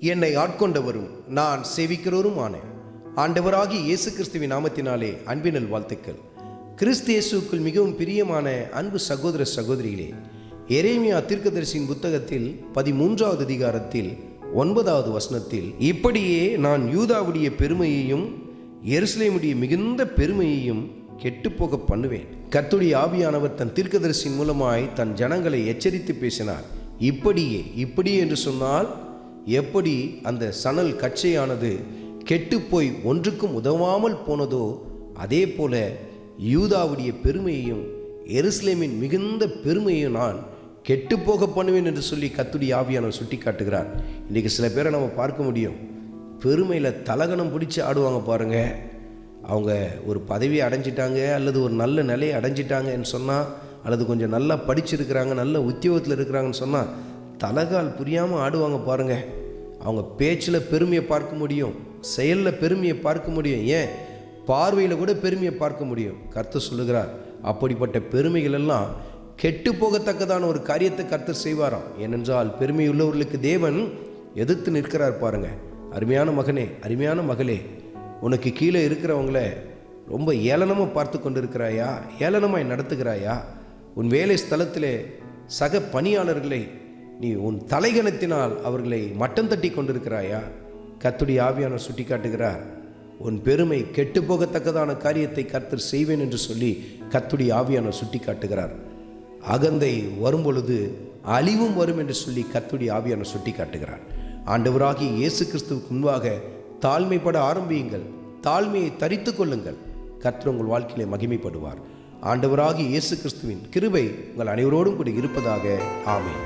என்னை ஆட்கொண்டவரும் நான் சேவிக்கிறவருமான ஆண்டவராகிய இயேசு கிறிஸ்துவின் நாமத்தினாலே அன்பினல் வாழ்த்துக்கள். கிறிஸ்து இயேசுக்குள் மிகவும் பிரியமான அன்பு சகோதர சகோதரிகளே, எரேமியா தீர்க்கதரிசியின் புத்தகத்தில் 13வது அதிகாரத்தில் 9வது வசனத்தில், இப்படியே நான் யூதாவுடைய பெருமையையும் எருசலேமுடைய மிகுந்த பெருமையையும் கெட்டுப்போக பண்ணுவேன். கர்த்தருடைய ஆவியானவர் தன் தீர்க்கதரிசியின் மூலமாய் தன் ஜனங்களை எச்சரித்து பேசினார். இப்படியே என்று சொன்னால், எப்படி அந்த சணல் கச்சையானது கெட்டுப்போய் ஒன்றுக்கும் உதவாமல் போனதோ, அதே போல யூதாவுடைய பெருமையையும் எருசலேமின் மிகுந்த பெருமையையும் நான் கெட்டுப்போக பண்ணுவேன் என்று சொல்லி கர்த்தருடைய ஆவியானவர் சுட்டி காட்டுகிறார். இன்றைக்கி சில பேரை நம்ம பார்க்க முடியும், பெருமையில் தலகணம் பிடிச்சி ஆடுவாங்க பாருங்க. அவங்க ஒரு பதவியை அடைஞ்சிட்டாங்க அல்லது ஒரு நல்ல நிலையை அடைஞ்சிட்டாங்கன்னு சொன்னால், அல்லது கொஞ்சம் நல்லா படிச்சிருக்கிறாங்க, நல்ல உத்தியோகத்தில் இருக்கிறாங்கன்னு சொன்னால் தலகால் புரியாமல் ஆடுவாங்க பாருங்கள். அவங்க பேச்சில் பெருமையை பார்க்க முடியும், செயலில் பெருமையை பார்க்க முடியும், ஏன் பார்வையில் கூட பெருமையை பார்க்க முடியும். கர்த்தர் சொல்லுகிறார், அப்படிப்பட்ட பெருமைகள் எல்லாம் கெட்டு போகத்தக்கதான ஒரு காரியத்தை கர்த்தர் செய்வாராம். ஏனென்றால் பெருமை உள்ளவர்களுக்கு தேவன் எதிர்த்து நிற்கிறார் பாருங்க. அருமையான மகனே, அருமையான மகளே, உனக்கு கீழே இருக்கிறவங்கள ரொம்ப ஏளனமாக பார்த்து கொண்டு இருக்கிறாயா? ஏளனமாய் நடத்துகிறாயா? உன் வேலை ஸ்தலத்திலே சக பணியாளர்களை நீ உன் தலைகணத்தினால் அவர்களை மட்டம் தட்டி கொண்டிருக்கிறாயா? கர்த்தருடைய ஆவியானவர் சுட்டி காட்டுகிறார், உன் பெருமை கெட்டு போகத்தக்கதான காரியத்தை கர்த்தர் செய்வேன் என்று சொல்லி கர்த்தருடைய ஆவியானவர் சுட்டி காட்டுகிறார். அகந்தை வரும்பொழுது அழிவும் வரும் என்று சொல்லி கர்த்தருடைய ஆவியானவர் சுட்டி காட்டுகிறார். ஆண்டவராகிய இயேசு கிறிஸ்துவுக்கு முன்பாக தாழ்மைப்பட ஆரம்பியுங்கள், தாழ்மையை தரித்து கொள்ளுங்கள், கர்த்தர் உங்கள் வாழ்க்கையிலே மகிமைப்படுவார். ஆண்டவராகிய இயேசு கிறிஸ்துவின் கிருபை உங்கள் அனைவரோடும் கூட இருப்பதாக. ஆமென்.